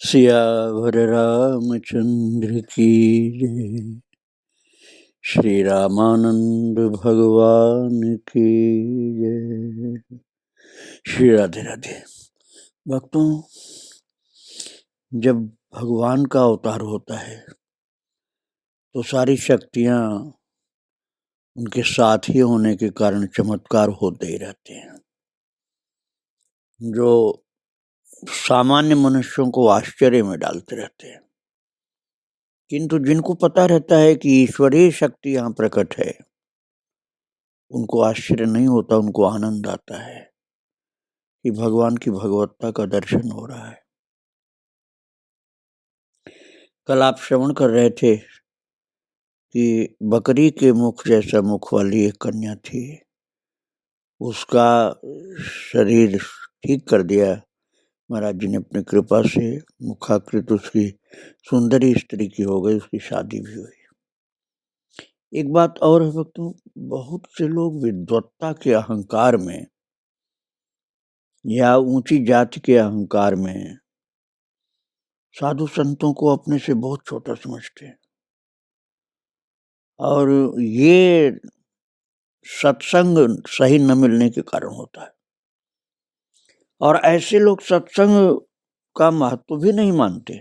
सियावर रामचंद्र की जय। श्री रामानंद भगवान की जय। श्री राधे राधे। भक्तों, जब भगवान का अवतार होता है तो सारी शक्तियां उनके साथ ही होने के कारण चमत्कार होते ही रहते हैं, जो सामान्य मनुष्यों को आश्चर्य में डालते रहते हैं। किंतु जिनको पता रहता है कि ईश्वरीय शक्ति यहाँ प्रकट है, उनको आश्चर्य नहीं होता, उनको आनंद आता है कि भगवान की भगवत्ता का दर्शन हो रहा है। कल आप श्रवण कर रहे थे कि बकरी के मुख जैसा मुख वाली एक कन्या थी, उसका शरीर ठीक कर दिया महाराज जी ने अपनी कृपा से। मुखाकृत उसकी सुंदरी स्त्री की हो गई, उसकी शादी भी हुई। एक बात और है भक्तों, बहुत से लोग विद्वत्ता के अहंकार में या ऊंची जाति के अहंकार में साधु संतों को अपने से बहुत छोटा समझते हैं, और ये सत्संग सही न मिलने के कारण होता है। और ऐसे लोग सत्संग का महत्व भी नहीं मानते,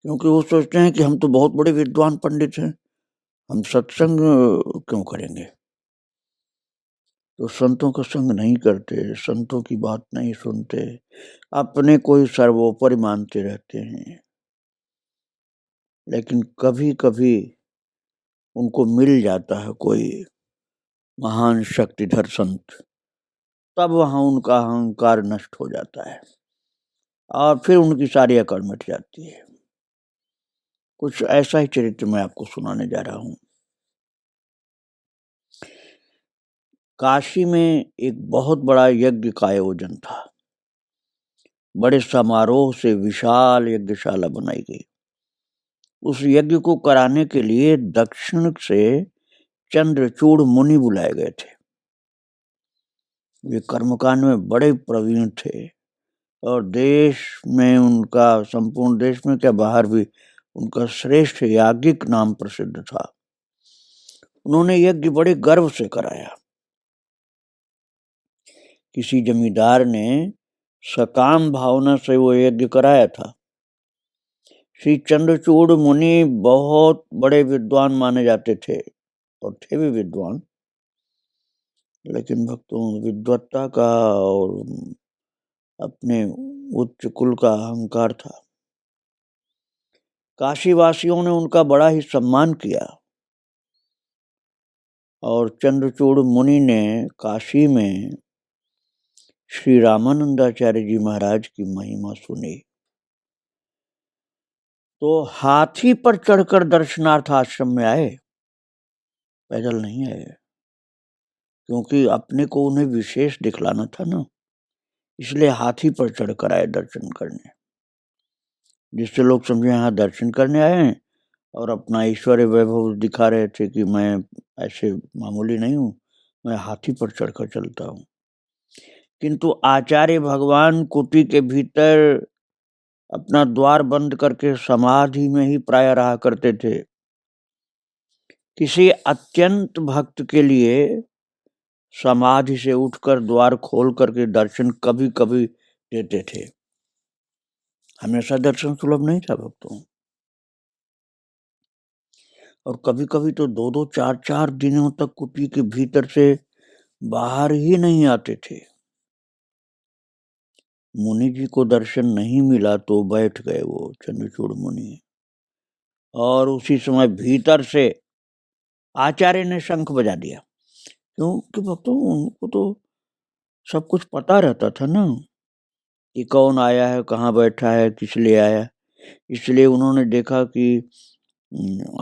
क्योंकि वो सोचते हैं कि हम तो बहुत बड़े विद्वान पंडित हैं, हम सत्संग क्यों करेंगे। तो संतों का संग नहीं करते, संतों की बात नहीं सुनते, अपने कोई सर्वोपरि मानते रहते हैं। लेकिन कभी कभी उनको मिल जाता है कोई महान शक्तिधर संत, तब वहां उनका अहंकार नष्ट हो जाता है और फिर उनकी सारी अकड़ मिट जाती है। कुछ ऐसा ही चरित्र मैं आपको सुनाने जा रहा हूं। काशी में एक बहुत बड़ा यज्ञ का आयोजन था। बड़े समारोह से विशाल यज्ञशाला बनाई गई। उस यज्ञ को कराने के लिए दक्षिण से चंद्रचूड़ मुनि बुलाए गए थे। वे कर्मकांड में बड़े प्रवीण थे और देश में उनका, संपूर्ण देश में क्या बाहर भी, उनका श्रेष्ठ याज्ञिक नाम प्रसिद्ध था। उन्होंने यज्ञ बड़े गर्व से कराया। किसी जमींदार ने सकाम भावना से वो यज्ञ कराया था। श्री चंद्रचूड़ मुनि बहुत बड़े विद्वान माने जाते थे और थे भी विद्वान, लेकिन भक्तों विद्वत्ता का और अपने उच्च कुल का अहंकार था। काशी वासियों ने उनका बड़ा ही सम्मान किया और चंद्रचूड़ मुनि ने काशी में श्री रामानंदाचार्य जी महाराज की महिमा सुनी तो हाथी पर चढ़कर दर्शनार्थ आश्रम में आए, पैदल नहीं आए, क्योंकि अपने को उन्हें विशेष दिखलाना था ना, इसलिए हाथी पर चढ़कर आए दर्शन करने, जिससे लोग समझे यहाँ दर्शन करने आए हैं और अपना ऐश्वर्य वैभव दिखा रहे थे कि मैं ऐसे मामूली नहीं हूँ, मैं हाथी पर चढ़कर चलता हूँ। किंतु आचार्य भगवान कुटी के भीतर अपना द्वार बंद करके समाधि में ही प्राय रहा करते थे। किसी अत्यंत भक्त के लिए समाधि से उठकर द्वार खोल करके दर्शन कभी कभी देते थे, हमेशा दर्शन सुलभ नहीं था भक्तों। और कभी कभी तो 2-2, 4-4 दिनों तक कुटी के भीतर से बाहर ही नहीं आते थे। मुनि जी को दर्शन नहीं मिला तो बैठ गए वो चंद्रचूड़ मुनि, और उसी समय भीतर से आचार्य ने शंख बजा दिया। क्योंकि भक्तों उनको तो सब कुछ पता रहता था ना कि कौन आया है, कहाँ बैठा है, किस लिए आया। इसलिए उन्होंने देखा कि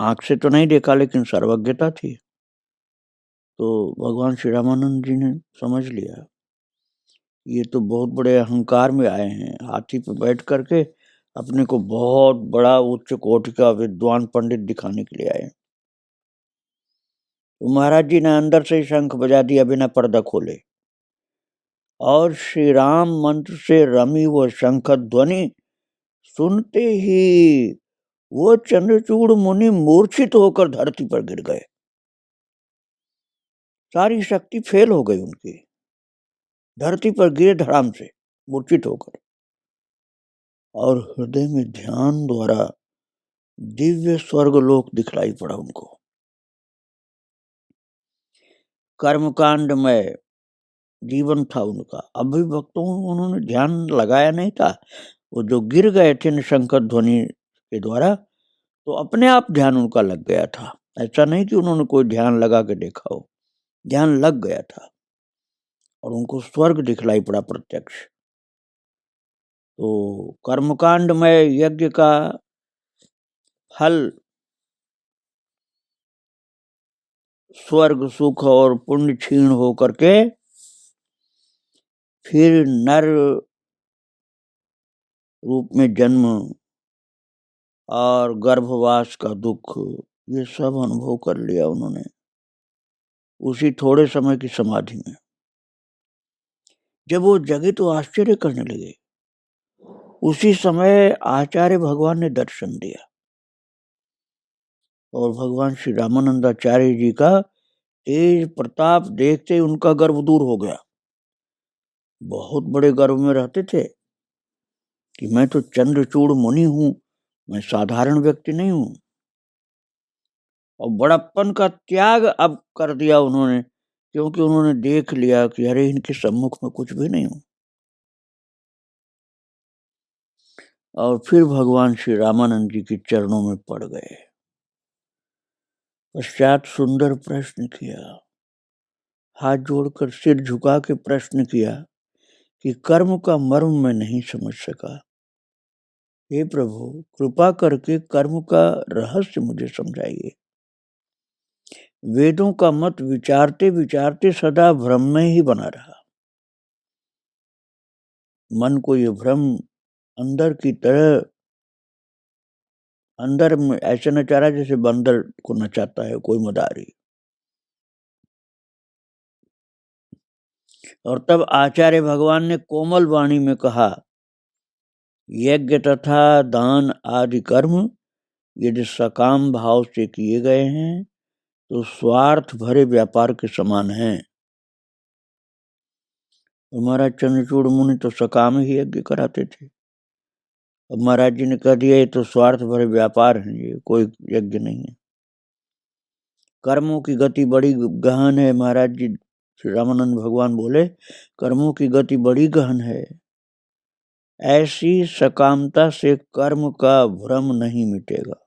आंख से तो नहीं देखा, लेकिन सर्वज्ञता थी, तो भगवान श्री रामानंद जी ने समझ लिया ये तो बहुत बड़े अहंकार में आए हैं, हाथी पे बैठ करके अपने को बहुत बड़ा उच्च कोटि का विद्वान पंडित दिखाने के लिए आए। तो महाराज जी ने अंदर से ही शंख बजा दिया बिना पर्दा खोले, और श्री राम मंत्र से रमी वो शंख ध्वनि सुनते ही वो चंद्रचूड़ मुनि मूर्छित होकर धरती पर गिर गए। सारी शक्ति फेल हो गई उनकी, धरती पर गिरे धड़ाम से मूर्छित होकर, और हृदय में ध्यान द्वारा दिव्य स्वर्गलोक दिखलाई पड़ा उनको। कर्मकांड में जीवन था उनका, अभी भक्तों उन्होंने ध्यान लगाया नहीं था। वो जो गिर गए थे निशंक ध्वनि के द्वारा, तो अपने आप ध्यान उनका लग गया था। ऐसा नहीं कि उन्होंने कोई ध्यान लगा के देखा हो, ध्यान लग गया था और उनको स्वर्ग दिखलाई पड़ा प्रत्यक्ष। तो कर्मकांड में यज्ञ का फल स्वर्ग सुख और पुण्य क्षीण हो करके फिर नर रूप में जन्म और गर्भवास का दुख, ये सब अनुभव कर लिया उन्होंने उसी थोड़े समय की समाधि में। जब वो जगे तो आश्चर्य करने लगे। उसी समय आचार्य भगवान ने दर्शन दिया और भगवान श्री रामानंदाचार्य जी का तेज प्रताप देखते उनका गर्व दूर हो गया। बहुत बड़े गर्व में रहते थे कि मैं तो चंद्रचूड़ मुनि हूं, मैं साधारण व्यक्ति नहीं हूं। और बड़प्पन का त्याग अब कर दिया उन्होंने, क्योंकि उन्होंने देख लिया कि अरे इनके सम्मुख में कुछ भी नहीं हूं। और फिर भगवान श्री रामानंद जी के चरणों में पड़ गए। पश्चात सुंदर प्रश्न किया, हाथ जोड़कर सिर झुका के प्रश्न किया कि कर्म का मर्म मैं नहीं समझ सका। हे प्रभु, कृपा करके कर्म का रहस्य मुझे समझाइए। वेदों का मत विचारते विचारते सदा भ्रम में ही बना रहा। मन को ये भ्रम अंदर की तरह, अंदर में ऐसे नचा रहा जैसे बंदर को नचाता है कोई मदारी। और तब आचार्य भगवान ने कोमल वाणी में कहा, यज्ञ तथा दान आदि कर्म यदि सकाम भाव से किए गए हैं तो स्वार्थ भरे व्यापार के समान हैं। महाराज चंद्रचूड़ मुनि तो सकाम ही यज्ञ कराते थे। अब महाराज जी ने कह दिया ये तो स्वार्थ भरे व्यापार है, ये कोई यज्ञ नहीं है। कर्मों की गति बड़ी गहन है। महाराज जी श्री रामानंद भगवान बोले, कर्मों की गति बड़ी गहन है। ऐसी सकामता से कर्म का भ्रम नहीं मिटेगा।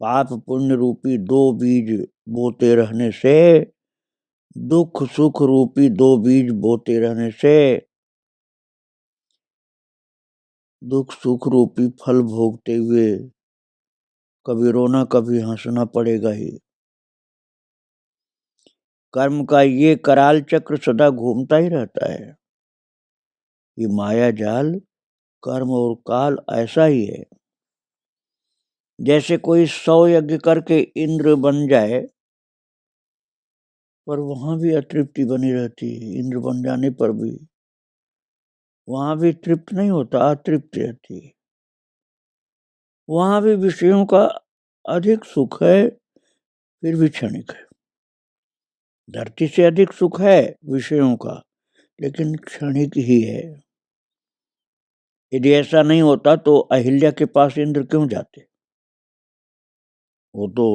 पाप पुण्य रूपी दो बीज बोते रहने से, दुख सुख रूपी दो बीज बोते रहने से दुख सुख रूपी फल भोगते हुए कभी रोना कभी हंसना पड़ेगा ही। कर्म का ये कराल चक्र सदा घूमता ही रहता है। ये माया जाल कर्म और काल ऐसा ही है। जैसे कोई 100 यज्ञ करके इंद्र बन जाए, पर वहां भी अतृप्ति बनी रहती है। इंद्र बन जाने पर भी वहां भी तृप्त नहीं होता, अतृप्त रहती है। वहां भी विषयों का अधिक सुख है, फिर भी क्षणिक है। धरती से अधिक सुख है विषयों का, लेकिन क्षणिक ही है। यदि ऐसा नहीं होता तो अहिल्या के पास इंद्र क्यों जाते? वो तो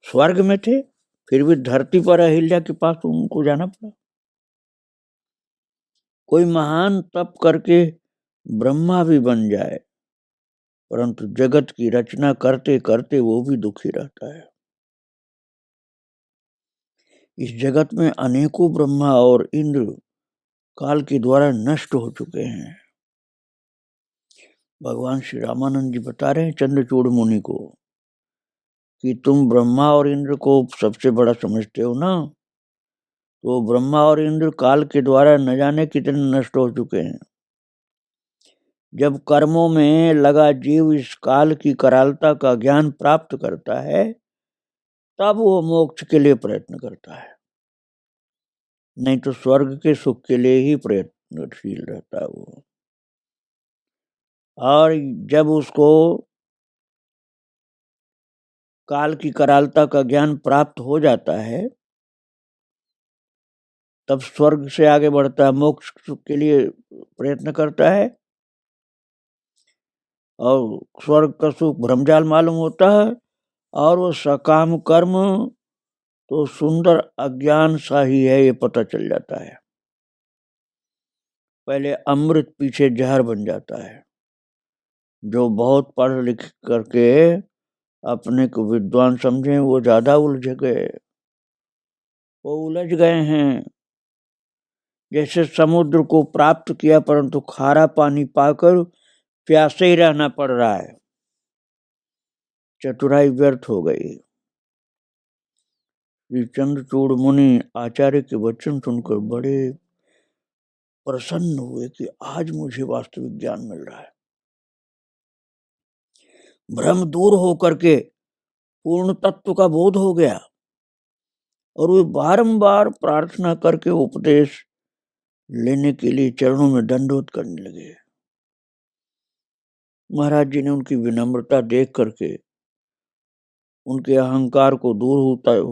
स्वर्ग में थे, फिर भी धरती पर अहिल्या के पास उनको जाना पड़ा। कोई महान तप करके ब्रह्मा भी बन जाए, परंतु जगत की रचना करते करते वो भी दुखी रहता है। इस जगत में अनेकों ब्रह्मा और इंद्र काल के द्वारा नष्ट हो चुके हैं। भगवान श्री रामानंद जी बता रहे हैं चंद्रचूड़ मुनि को कि तुम ब्रह्मा और इंद्र को सबसे बड़ा समझते हो ना, तो ब्रह्मा और इंद्र काल के द्वारा न जाने कितने नष्ट हो चुके हैं। जब कर्मों में लगा जीव इस काल की करालता का ज्ञान प्राप्त करता है, तब वो मोक्ष के लिए प्रयत्न करता है, नहीं तो स्वर्ग के सुख के लिए ही प्रयत्नशील रहता है वो। और जब उसको काल की करालता का ज्ञान प्राप्त हो जाता है तब स्वर्ग से आगे बढ़ता है, मोक्ष के लिए प्रयत्न करता है और स्वर्ग का सुख भ्रमजाल मालूम होता है और वो सकाम कर्म तो सुंदर अज्ञान सा ही है ये पता चल जाता है। पहले अमृत पीछे जहर बन जाता है। जो बहुत पढ़ लिख करके अपने को विद्वान समझे वो ज्यादा उलझ गए, वो उलझ गए हैं। जैसे समुद्र को प्राप्त किया परंतु खारा पानी पाकर प्यासे ही रहना पड़ रहा है, चतुराई व्यर्थ हो गई। श्री चंद्रचूड़ मुनि आचार्य के वचन सुनकर बड़े प्रसन्न हुए कि आज मुझे वास्तविक ज्ञान मिल रहा है, भ्रम दूर होकर के पूर्ण तत्व का बोध हो गया। और वे बारंबार प्रार्थना करके उपदेश लेने के लिए चरणों में दंडवत करने लगे। महाराज जी ने उनकी विनम्रता देख करके, उनके अहंकार को दूर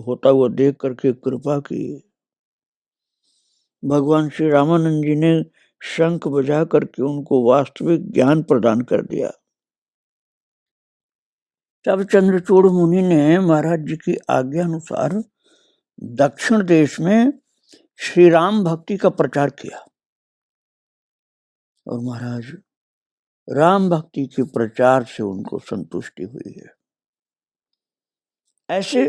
होता हुआ देख करके कृपा की। भगवान श्री रामानंद जी ने शंख बजा करके उनको वास्तविक ज्ञान प्रदान कर दिया। तब चंद्रचूड़ मुनि ने महाराज जी की आज्ञा अनुसार दक्षिण देश में श्री राम भक्ति का प्रचार किया और महाराज राम भक्ति के प्रचार से उनको संतुष्टि हुई है। ऐसे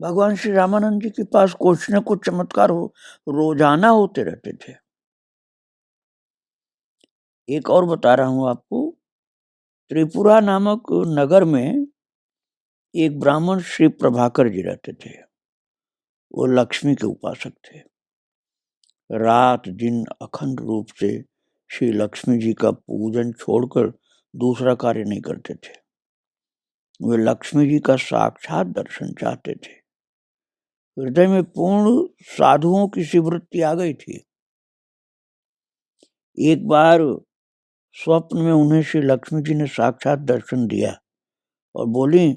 भगवान श्री रामानंद जी के पास कुछ न कुछ चमत्कार रोजाना होते रहते थे। एक और बता रहा हूं आपको, त्रिपुरा नामक नगर में एक ब्राह्मण श्री प्रभाकर जी रहते थे। वो लक्ष्मी के उपासक थे। रात दिन अखंड रूप से श्री लक्ष्मी जी का पूजन छोड़कर दूसरा कार्य नहीं करते थे। वे लक्ष्मी जी का साक्षात दर्शन चाहते थे। हृदय में पूर्ण साधुओं की सी वृत्ति आ गई थी। एक बार स्वप्न में उन्हें श्री लक्ष्मी जी ने साक्षात दर्शन दिया और बोली,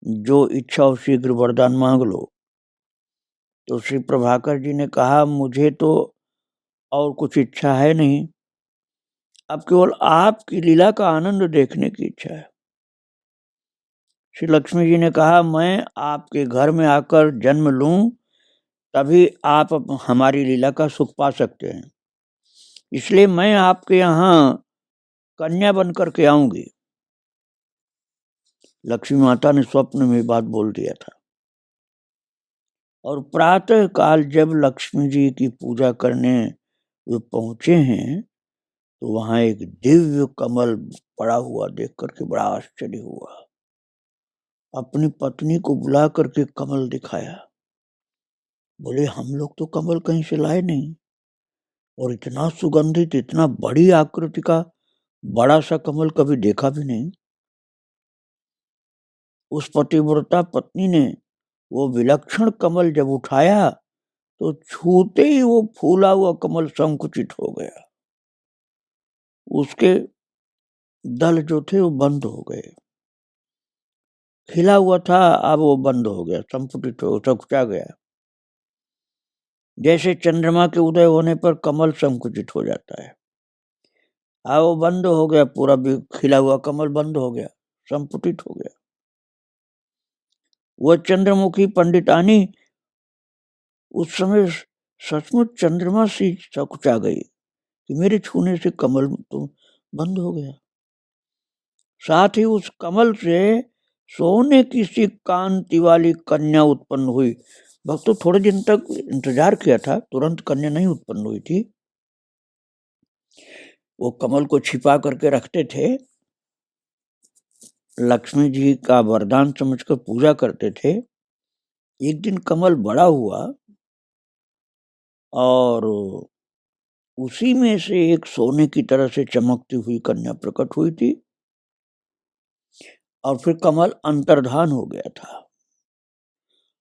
जो इच्छा हो शीघ्र वरदान मांग लो। तो श्री प्रभाकर जी ने कहा, मुझे तो और कुछ इच्छा है नहीं, अब केवल आपकी लीला का आनंद देखने की इच्छा है। श्री लक्ष्मी जी ने कहा, मैं आपके घर में आकर जन्म लूं तभी आप हमारी लीला का सुख पा सकते हैं, इसलिए मैं आपके यहाँ कन्या बन करके आऊंगी। लक्ष्मी माता ने स्वप्न में बात बोल दिया था। और प्रातः काल जब लक्ष्मी जी की पूजा करने वे पहुंचे हैं तो वहां एक दिव्य कमल पड़ा हुआ देख करके बड़ा आश्चर्य हुआ। अपनी पत्नी को बुला करके कमल दिखाया। बोले, हम लोग तो कमल कहीं से लाए नहीं और इतना सुगंधित, इतना बड़ी आकृति का बड़ा सा कमल कभी देखा भी नहीं। उस पतिव्रता पत्नी ने वो विलक्षण कमल जब उठाया तो छूते ही वो फूला हुआ कमल संकुचित हो गया। उसके दल जो थे वो बंद हो गए। खिला हुआ था, अब वो बंद हो गया, संकुचित हो, संकुचा गया। जैसे चंद्रमा के उदय होने पर कमल संकुचित हो जाता है, अब वो बंद हो गया, पूरा खिला हुआ कमल बंद हो गया, संपुटित हो गया। वह चंद्रमुखी पंडितानी उस समय सचमुच चंद्रमा से संकुचा गई कि मेरे छूने से कमल तो बंद हो गया। साथ ही उस कमल से सोने की सी कांति वाली कन्या उत्पन्न हुई। भक्तों, थोड़े दिन तक इंतजार किया था, तुरंत कन्या नहीं उत्पन्न हुई थी। वो कमल को छिपा करके रखते थे, लक्ष्मी जी का वरदान समझकर पूजा करते थे। एक दिन कमल बड़ा हुआ और उसी में से एक सोने की तरह से चमकती हुई कन्या प्रकट हुई थी और फिर कमल अंतर्धान हो गया था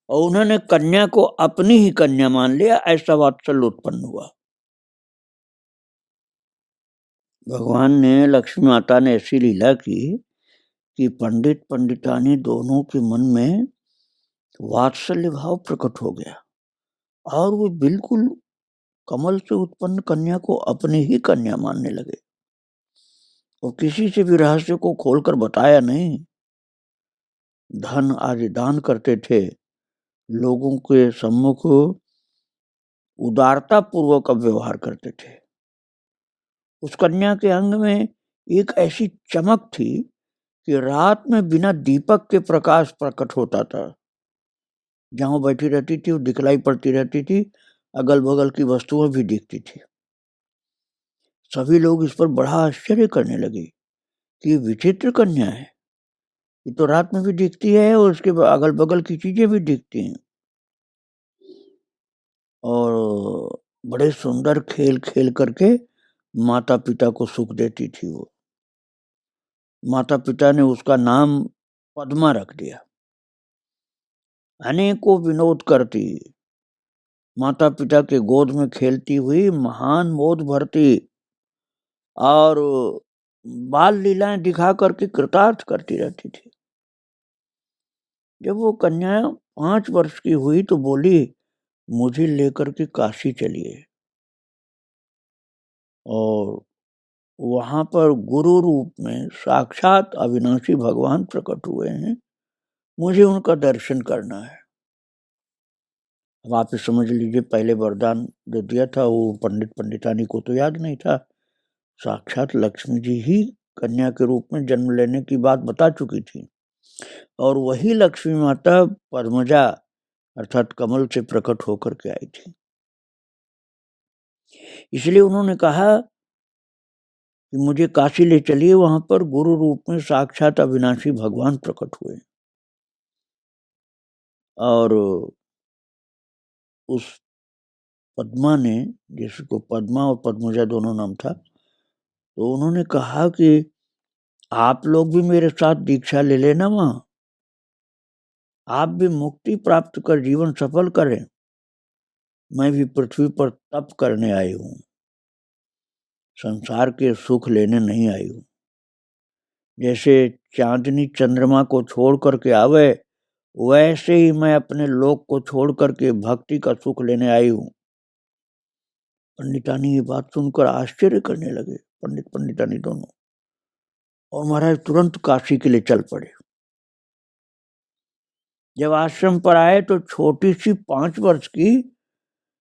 और उन्होंने कन्या को अपनी ही कन्या मान लिया। ऐसा वात्सल्य उत्पन्न हुआ। भगवान ने, लक्ष्मी माता ने ऐसी लीला की कि पंडित पंडितानी दोनों के मन में वात्सल्य भाव प्रकट हो गया और वो बिल्कुल कमल से उत्पन्न कन्या को अपनी ही कन्या मानने लगे और किसी से भी रहस्य को खोलकर बताया नहीं। धन आदि दान करते थे, लोगों के सम्मुख उदारता पूर्वक व्यवहार करते थे। उस कन्या के अंग में एक ऐसी चमक थी कि रात में बिना दीपक के प्रकाश प्रकट होता था। जहां बैठी रहती थी वो दिखलाई पड़ती रहती थी, अगल बगल की वस्तुएं भी दिखती थी। सभी लोग इस पर बड़ा आश्चर्य करने लगे कि ये विचित्र कन्या है, ये तो रात में भी दिखती है और उसके अगल बगल की चीजें भी दिखती हैं और बड़े सुंदर खेल खेल करके माता पिता को सुख देती थी। वो माता पिता ने उसका नाम पद्मा रख दिया। अनेकों विनोद करती, माता पिता के गोद में खेलती हुई महान मोद भरती और बाल लीलाएं दिखा करके कृतार्थ करती रहती थी। जब वो कन्या 5 वर्ष की हुई तो बोली, मुझे लेकर के काशी चलिए। और वहां पर गुरु रूप में साक्षात अविनाशी भगवान प्रकट हुए हैं, मुझे उनका दर्शन करना है। अब आप समझ लीजिए, पहले वरदान जो दिया था वो पंडित पंडितानी को तो याद नहीं था। साक्षात लक्ष्मी जी ही कन्या के रूप में जन्म लेने की बात बता चुकी थी और वही लक्ष्मी माता पद्मजा अर्थात कमल से प्रकट होकर के आई थी। इसलिए उन्होंने कहा कि मुझे काशी ले चलिए, वहां पर गुरु रूप में साक्षात अविनाशी भगवान प्रकट हुए। और उस पद्मा ने, जिसको पद्मा और पद्मजा दोनों नाम था, तो उन्होंने कहा कि आप लोग भी मेरे साथ दीक्षा ले लेना, वहां आप भी मुक्ति प्राप्त कर जीवन सफल करें। मैं भी पृथ्वी पर तप करने आई हूं, संसार के सुख लेने नहीं आई हूं। जैसे चांदनी चंद्रमा को छोड़ करके आवे, वैसे ही मैं अपने लोक को छोड़ करके भक्ति का सुख लेने आई हूं। पंडितानी ये बात सुनकर आश्चर्य करने लगे, पंडित पंडितानी दोनों, और महाराज तुरंत काशी के लिए चल पड़े। जब आश्रम पर आए तो छोटी सी 5 वर्ष की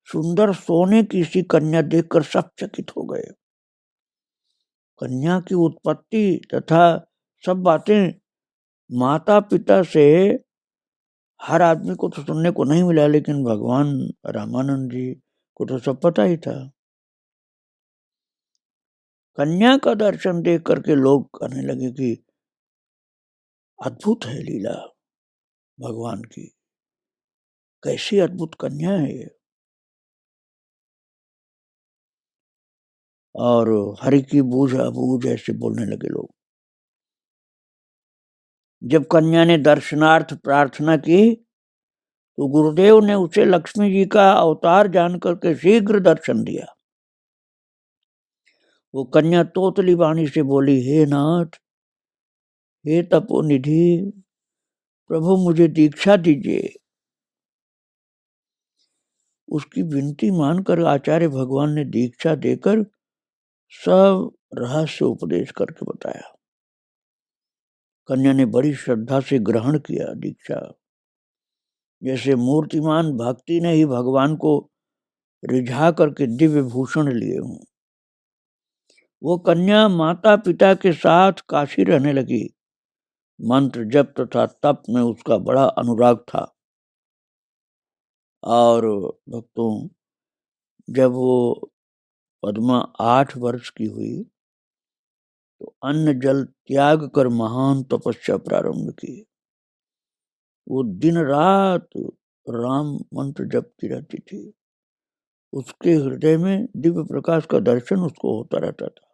सुंदर सोने की सी कन्या देखकर सब चकित हो गए। कन्या की उत्पत्ति तथा सब बातें माता पिता से हर आदमी को तो सुनने को नहीं मिला, लेकिन भगवान रामानंद जी को तो सब पता ही था। कन्या का दर्शन देख करके लोग कहने लगे कि अद्भुत है लीला भगवान की, कैसी अद्भुत कन्या है ये। और हरि की बूझ अबूझ ऐसे बोलने लगे लोग। जब कन्या ने दर्शनार्थ प्रार्थना की तो गुरुदेव ने उसे लक्ष्मी जी का अवतार जान करके शीघ्र दर्शन दिया। वो कन्या तोतली वाणी से बोली, हे नाथ, हे तपोनिधि, प्रभु मुझे दीक्षा दीजिए। उसकी विनती मानकर आचार्य भगवान ने दीक्षा देकर सब रहस्य उपदेश करके बताया। कन्या ने बड़ी श्रद्धा से ग्रहण किया दीक्षा। जैसे मूर्तिमान भक्ति ने ही भगवान को रिझा करके दिव्य भूषण लिए हों। वो कन्या माता पिता के साथ काशी रहने लगी। मंत्र जप तथा तप में उसका बड़ा अनुराग था। और भक्तों, जब वो पद्मा 8 वर्ष की हुई तो अन्न जल त्याग कर महान तपस्या प्रारंभ की। वो दिन रात राम मंत्र जपती रहती थी। उसके हृदय में दिव्य प्रकाश का दर्शन उसको होता रहता था।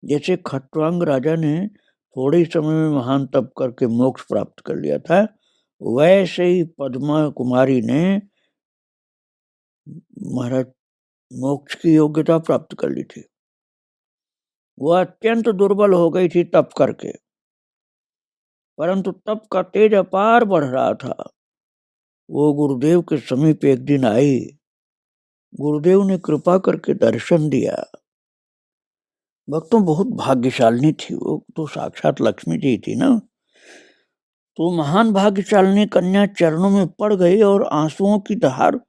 जैसे खट्वांग राजा ने थोड़े ही समय में महान तप करके मोक्ष प्राप्त कर लिया था, वैसे ही पद्मा कुमारी ने महाराज मोक्ष की योग्यता प्राप्त कर ली थी। वह अत्यंत दुर्बल हो गई थी तप करके, परंतु तप का तेज अपार बढ़ रहा था। वो गुरुदेव के समीप एक दिन आई। गुरुदेव ने कृपा करके दर्शन दिया। भक्तों, बहुत भाग्यशालिनी थी वो तो, साक्षात लक्ष्मी जी थी ना। तो महान भाग्यशालिनी कन्या चरणों में पड़ गई और आंसुओं की धार,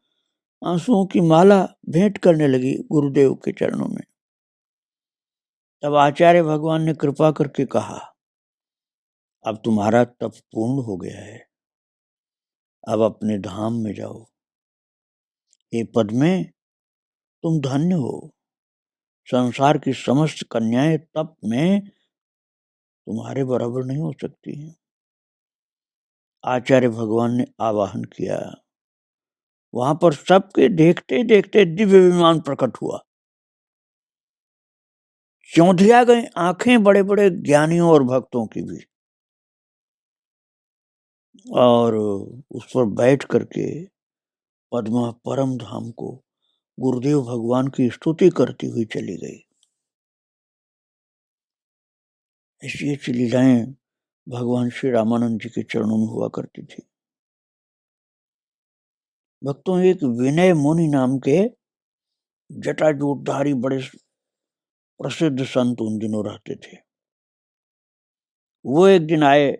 आंसुओं की माला भेंट करने लगी गुरुदेव के चरणों में। तब आचार्य भगवान ने कृपा करके कहा, अब तुम्हारा तप पूर्ण हो गया है, अब अपने धाम में जाओ। हे पद्मे, तुम धन्य हो। संसार की समस्त कन्याएं तप में तुम्हारे बराबर नहीं हो सकती हैं। आचार्य भगवान ने आवाहन किया। वहां पर सबके देखते देखते दिव्य विमान प्रकट हुआ। चौंधिया गई आंखें बड़े बड़े ज्ञानियों और भक्तों की भी, और उस पर बैठ करके पद्मा परम धाम को गुरुदेव भगवान की स्तुति करती हुई चली गई। ऐसी ऐसी लीलाएं भगवान श्री रामानंद जी के चरणों में हुआ करती थी। भक्तों, एक विनय मुनि नाम के जटाजूटधारी बड़े प्रसिद्ध संत उन दिनों रहते थे। वो एक दिन आए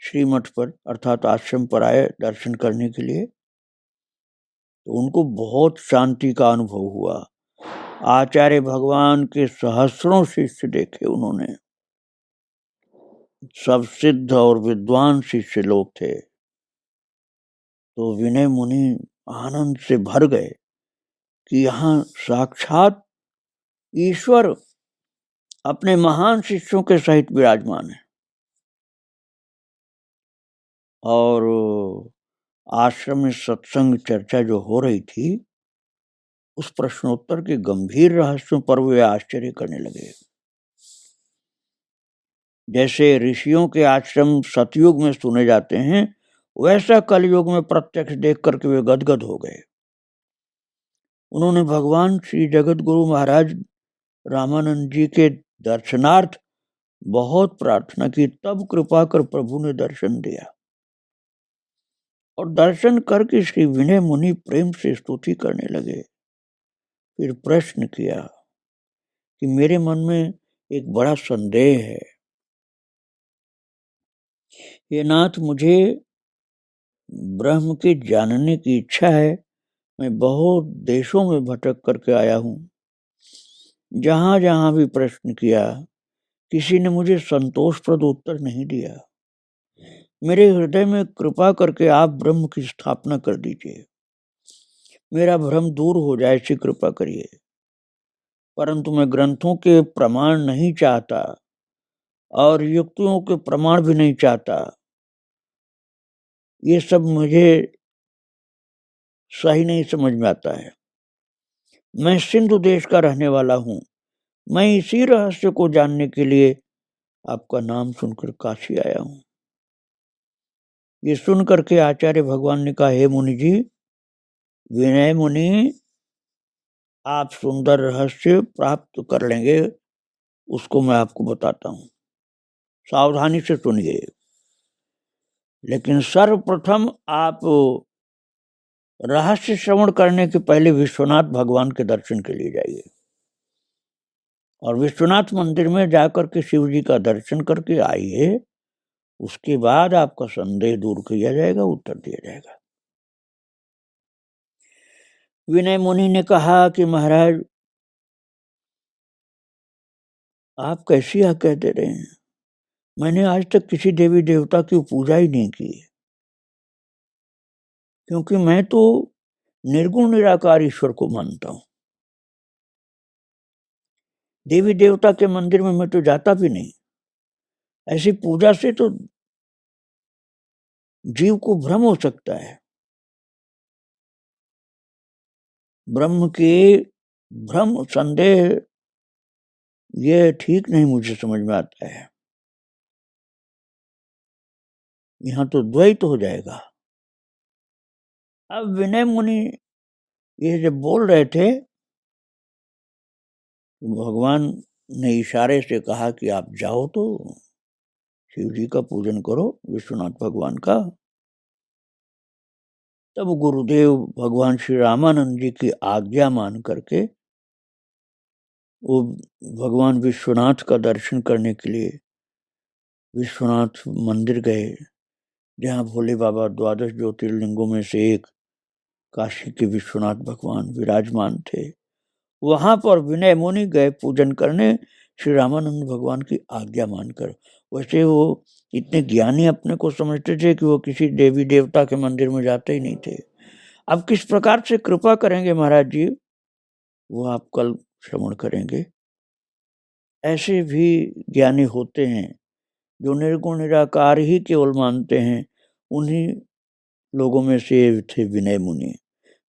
श्रीमठ पर, अर्थात आश्रम पर आए दर्शन करने के लिए। तो उनको बहुत शांति का अनुभव हुआ। आचार्य भगवान के सहस्रों शिष्य देखे उन्होंने, सब सिद्ध और विद्वान शिष्य लोग थे। तो विनय मुनि आनंद से भर गए कि यहाँ साक्षात ईश्वर अपने महान शिष्यों के सहित विराजमान है। और आश्रम में सत्संग चर्चा जो हो रही थी, उस प्रश्नोत्तर के गंभीर रहस्यों पर वे आश्चर्य करने लगे। जैसे ऋषियों के आश्रम सतयुग में सुने जाते हैं, वैसा कलयुग में प्रत्यक्ष देख करके वे गदगद हो गए। उन्होंने भगवान श्री जगत गुरु महाराज रामानंद जी के दर्शनार्थ बहुत प्रार्थना की। तब कृपा कर प्रभु ने दर्शन दिया, और दर्शन करके श्री विनय मुनि प्रेम से स्तुति करने लगे। फिर प्रश्न किया कि मेरे मन में एक बड़ा संदेह है। ये नाथ, मुझे ब्रह्म के जानने की इच्छा है। मैं बहुत देशों में भटक करके आया हूँ। जहां जहां भी प्रश्न किया, किसी ने मुझे संतोषप्रद उत्तर नहीं दिया। मेरे हृदय में कृपा करके आप ब्रह्म की स्थापना कर दीजिए, मेरा भ्रम दूर हो जाए, ऐसी कृपा करिए। परंतु मैं ग्रंथों के प्रमाण नहीं चाहता और युक्तियों के प्रमाण भी नहीं चाहता। ये सब मुझे सही नहीं समझ में आता है। मैं सिंधु देश का रहने वाला हूँ। मैं इसी रहस्य को जानने के लिए आपका नाम सुनकर काशी आया हूँ। ये सुन करके आचार्य भगवान ने कहा, हे मुनि जी, विनय मुनि, आप सुंदर रहस्य प्राप्त कर लेंगे, उसको मैं आपको बताता हूँ। सावधानी से सुनिए। लेकिन सर्वप्रथम आप रहस्य श्रवण करने के पहले विश्वनाथ भगवान के दर्शन के लिए जाइए, और विश्वनाथ मंदिर में जाकर के शिव जी का दर्शन करके आइए। उसके बाद आपका संदेह दूर किया जाएगा, उत्तर दिया जाएगा। विनय मुनि ने कहा कि महाराज, आप कैसी यह कह दे रहे हैं? मैंने आज तक किसी देवी देवता की पूजा ही नहीं की, क्योंकि मैं तो निर्गुण निराकार ईश्वर को मानता हूं। देवी देवता के मंदिर में मैं तो जाता भी नहीं। ऐसी पूजा से तो जीव को भ्रम हो सकता है। ब्रह्म के भ्रम, संदेह, ये ठीक नहीं मुझे समझ में आता है। यहाँ तो द्वैत हो जाएगा। अब विनय मुनि ये जब बोल रहे थे, भगवान ने इशारे से कहा कि आप जाओ तो शिव जी का पूजन करो, विश्वनाथ भगवान का। तब गुरुदेव भगवान श्री रामानंद जी की आज्ञा मान करके वो भगवान विश्वनाथ का दर्शन करने के लिए विश्वनाथ मंदिर गए, जहाँ भोले बाबा 12 ज्योतिर्लिंगों में से एक काशी के विश्वनाथ भगवान विराजमान थे। वहां पर विनय मुनि गए पूजन करने श्री रामानंद भगवान की आज्ञा मानकर। वैसे वो इतने ज्ञानी अपने को समझते थे कि वो किसी देवी देवता के मंदिर में जाते ही नहीं थे। अब किस प्रकार से कृपा करेंगे महाराज जी, वो आप कल श्रवण करेंगे। ऐसे भी ज्ञानी होते हैं जो निर्गुण निराकार ही केवल मानते हैं। उन्हीं लोगों में से थे विनय मुनि,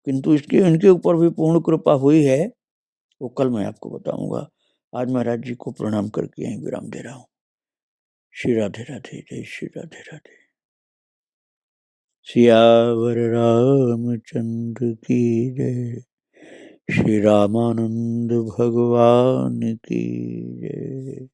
किंतु इसकी इनके ऊपर भी पूर्ण कृपा हुई है, वो कल मैं आपको बताऊंगा। आज महाराज जी को प्रणाम करके यहीं विराम दे रहा हूँ। श्री राधे राधे, जय श्री राधे राधे। सियावर रामचंद्र की जय, श्री रामानंद भगवान की जय।